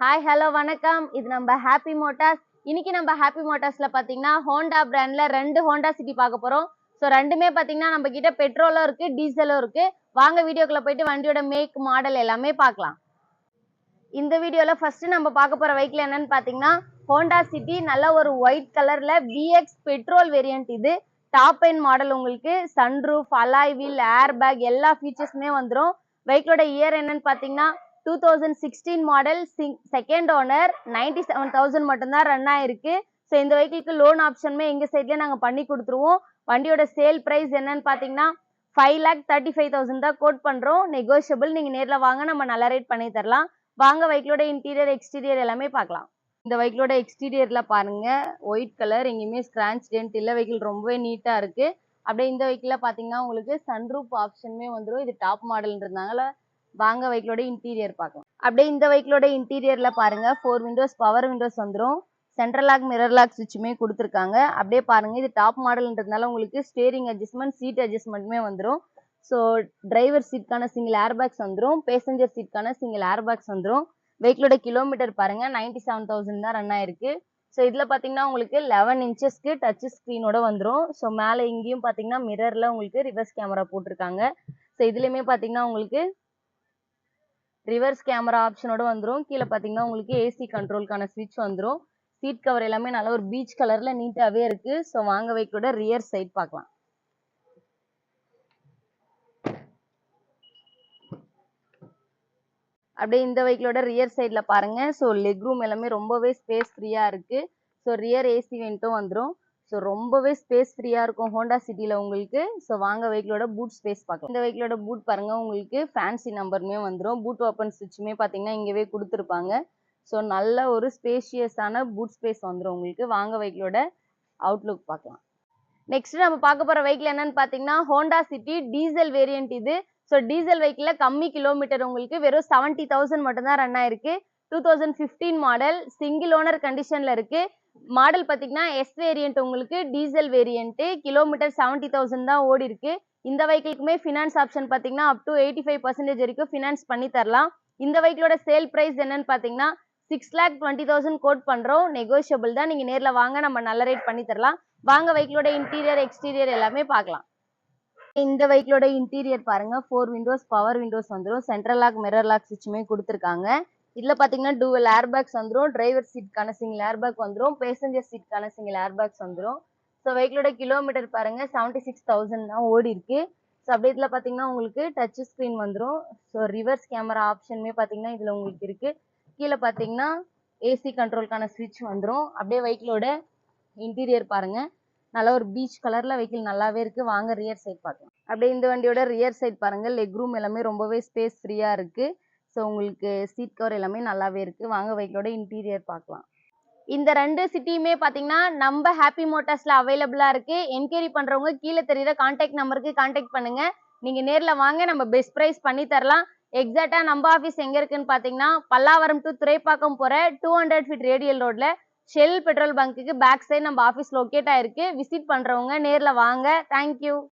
Hi hello வணக்கம். இது நம்ம ஹாப்பி மோட்டார்ஸ். இன்னைக்கு நம்ம ஹாப்பி மோட்டார்ஸ்ல பாத்தீங்கன்னா ஹோண்டா பிராண்ட்ல 2 ஹோண்டா சிட்டி பார்க்க போறோம். ஸோ ரெண்டுமே பாத்தீங்கன்னா நம்ம கிட்ட பெட்ரோலும் இருக்கு, டீசலும் இருக்கு. வாங்க வீடியோக்குள்ள போயிட்டு வண்டியோட மேக் மாடல் எல்லாமே பார்க்கலாம். இந்த வீடியோல ஃபர்ஸ்ட் நம்ம பார்க்க போற வெஹிக்கிள் என்னன்னு பாத்தீங்கன்னா ஹோண்டா சிட்டி, நல்ல ஒரு ஒயிட் கலர்ல விஎக்ஸ் பெட்ரோல் வேரியன்ட். இது டாப் எண்ட் மாடல். உங்களுக்கு sunroof, alloy wheel, air bag எல்லா ஃபீச்சர்ஸுமே வந்துடும். வெஹிக்கிளோட இயர் என்னன்னு பாத்தீங்கன்னா 2016 மாடல், செகண்ட் ஓனர், 97,000 மட்டும்தான் ரன் ஆயிருக்கு. ஸோ இந்த வெஹிக்கிளுக்கு லோன் ஆப்ஷனுமே எங்க சைட்லேயே நாங்கள் பண்ணி கொடுத்துருவோம். வண்டியோட சேல் ப்ரைஸ் என்னன்னு பார்த்தீங்கன்னா 5,35,000 தான் கோட் பண்ணுறோம். நெகோஷியபிள். நீங்கள் நேரில் வாங்க, நம்ம நல்ல ரேட் பண்ணி தரலாம். வாங்க வெஹிக்கிளோட இன்டீரியர் எக்ஸ்டீரியர் எல்லாமே பார்க்கலாம். இந்த வெஹிக்கிளோட எக்ஸ்டீரியர்ல பாருங்க, ஒயிட் கலர், எங்கேயுமே ஸ்கிராச் டென்ட் இல்லை. வெஹிக்கிள் ரொம்பவே நீட்டாக இருக்கு. அப்படியே இந்த வெஹிக்கிளில் பார்த்தீங்கன்னா உங்களுக்கு சன்ரூப் ஆப்ஷனுமே வந்துடும். இது டாப் மாடல்ன்றதுனால வாங்க வெஹிக்கிளோட இன்டீரியர் பார்க்கலாம். அப்படியே இந்த வெஹிக்கிளோட இன்டீரியர்ல பாருங்க, 4 விண்டோஸ் பவர் விண்டோஸ் வந்துடும். சென்ட்ரல் லாக், மிரர் லாக் சுவிட்சுமே கொடுத்துருக்காங்க. அப்படியே பாருங்க, இது டாப் மாடல்ன்றதுனால உங்களுக்கு ஸ்டேரிங் அட்ஜஸ்ட்மெண்ட், சீட் அட்ஜஸ்ட்மெண்ட்டுமே வந்துடும். ஸோ டிரைவர் சீட்கான சிங்கிள் ஏர் பேக்ஸ் வந்துடும், பேசஞ்சர் சீட்கான சிங்கிள் ஏர் பேக்ஸ் வந்துடும். வெஹிக்கிளோட கிலோமீட்டர் பாருங்க, 97,000 தான் ரன் ஆயிருக்கு. ஸோ இதில் பார்த்தீங்கன்னா உங்களுக்கு 11 இன்ச்சஸ்க்கு டச் ஸ்க்ரீனோட வந்துடும். ஸோ மேலே இங்கேயும் பார்த்தீங்கன்னா மிரரில் உங்களுக்கு ரிவர்ஸ் கேமரா போட்டிருக்காங்க. ஸோ இதுலேயுமே பார்த்தீங்கன்னா உங்களுக்கு ரிவர்ஸ் கேமரா ஆப்ஷனோட வந்துடும். கீழே பார்த்தீங்கன்னா உங்களுக்கு ஏசி கண்ட்ரோலுக்கான ஸ்விட்ச் வந்துடும். சீட் கவர் எல்லாமே நல்ல ஒரு பீச் கலர்ல நீட்டாகவே இருக்கு. ஸோ வாங்க வெஹிக்கிளோட ரியர் சைட் பார்க்கலாம். அப்படியே இந்த வெஹிக்கிளோட ரியர் சைட்ல பாருங்க. ஸோ லெக் ரூம் எல்லாமே ரொம்பவே ஸ்பேஸ் ஃப்ரீயா இருக்கு. ஸோ ரியர் ஏசி வென்ட்டும் வந்துடும். ஸோ ரொம்பவே ஸ்பேஸ் ஃப்ரீயா இருக்கும் ஹோண்டா சிட்டில உங்களுக்கு. ஸோ வாங்க வெஹிக்கிளோட பூட் ஸ்பேஸ் பார்க்கலாம். இந்த வெஹிக்கிளோட பூட் பாருங்க, உங்களுக்கு ஃபேன்சி நம்பருமே வந்துடும். பூட் ஓப்பன் ஸ்விட்சுமே பார்த்தீங்கன்னா இங்கவே கொடுத்துருப்பாங்க. ஸோ நல்ல ஒரு ஸ்பேஷியஸான பூட் ஸ்பேஸ் வந்துடும் உங்களுக்கு. வாங்க வெஹிக்கிளோட அவுட்லுக் பார்க்கலாம். நெக்ஸ்ட் நம்ம பார்க்க போற வெஹிக்கிள் என்னன்னு பார்த்தீங்கன்னா ஹோண்டா சிட்டி டீசல் வேரியன்ட். இது ஸோ டீசல் வெஹிக்கிள்ல கம்மி கிலோமீட்டர், உங்களுக்கு வெறும் 70,000 மட்டும்தான் ரன் ஆயிருக்கு. 2015 மாடல், சிங்கிள் ஓனர் கண்டிஷன்ல இருக்கு. மாடல் பார்த்தீங்கன்னா எஸ் வேரியன்ட், உங்களுக்கு டீசல் வேரியன்ட். கிலோமீட்டர் 70,000 தான் ஓடி இருக்கு. இந்த வெஹிக்கிளுக்குமே ஃபினான்ஸ் ஆப்ஷன் பார்த்தீங்கன்னா அப் டு 85% வரைக்கும் ஃபினான்ஸ் பண்ணி தரலாம். இந்த வெஹிக்கிளோட சேல் பிரைஸ் என்னன்னு பார்த்தீங்கன்னா 6,20,000 கோட் பண்றோம். நெகோஷியபிள் தான். நீங்க நேர்ல வாங்க, நம்ம நல்ல ரேட் பண்ணி தரலாம். வாங்க வெஹிக்கிளோட இன்டீரியர் எக்ஸ்டீரியர் எல்லாமே பார்க்கலாம். இந்த வெஹிக்கிளோட இன்டீரியர் பாருங்க, 4 விண்டோஸ் பவர் விண்டோஸ் வந்துடும். சென்ட்ரல் லாக், மிரர் லாக் சுவிட்சுமே கொடுத்துருக்காங்க. இதுல பாத்தீங்கன்னா டூவல் ஏர் பேக்ஸ் வந்துடும். டிரைவர் சீட்கான சிங்கிள் ஏர் பேக் வந்துடும். பேசஞ்சர் சீட்கான சிங்கிள் ஏர் பேக்ஸ் வந்துடும். ஸோ வெஹிக்கிளோட கிலோமீட்டர் பாருங்க, 76,000 தான் ஓடி இருக்கு. ஸோ அப்படியே இதுல பாத்தீங்கன்னா உங்களுக்கு டச் ஸ்கிரீன் வந்துடும். ஸோ ரிவர்ஸ் கேமரா ஆப்ஷனுமே பாத்தீங்கன்னா இதுல உங்களுக்கு இருக்கு. கீழே பாத்தீங்கன்னா ஏசி கண்ட்ரோலுக்கான ஸ்விட்ச் வந்துடும். அப்படியே வெஹிக்கிளோட இன்டீரியர் பாருங்க, நல்ல ஒரு பீச் கலர்ல வெஹிக்கிள் நல்லாவே இருக்கு. வாங்க ரியர் சைட் பார்க்கலாம். அப்படியே இந்த வண்டியோட ரியர் சைட் பாருங்க, லெக் ரூம் எல்லாமே ரொம்பவே ஸ்பேஸ் ஃப்ரீயா இருக்கு. ஸோ உங்களுக்கு சீட் கவர் எல்லாமே நல்லாவே இருக்கு. வாங்க வெஹிக்கிளோட இன்டீரியர் பார்க்கலாம். இந்த 2 சிட்டியுமே பாத்தீங்கன்னா நம்ம ஹாப்பி மோட்டார்ஸ்ல அவைலபிளா இருக்கு. என்கொயரி பண்றவங்க கீழே தெரியுற கான்டாக்ட் நம்பருக்கு கான்டாக்ட் பண்ணுங்க. நீங்க நேர்ல வாங்க, நம்ம பெஸ்ட் பிரைஸ் பண்ணி தரலாம். எக்ஸாக்டா நம்ம ஆஃபீஸ் எங்க இருக்குன்னு பாத்தீங்கன்னா பல்லாவரம் டு துறைப்பாக்கம் போற 200 ஃபீட் ரேடியல் ரோட்ல ஷெல் பெட்ரோல் பங்க்குக்கு பேக் சைடு நம்ம ஆஃபீஸ் லொக்கேட் ஆயிருக்கு. விசிட் பண்றவங்க நேர்ல வாங்க. தேங்க்யூ.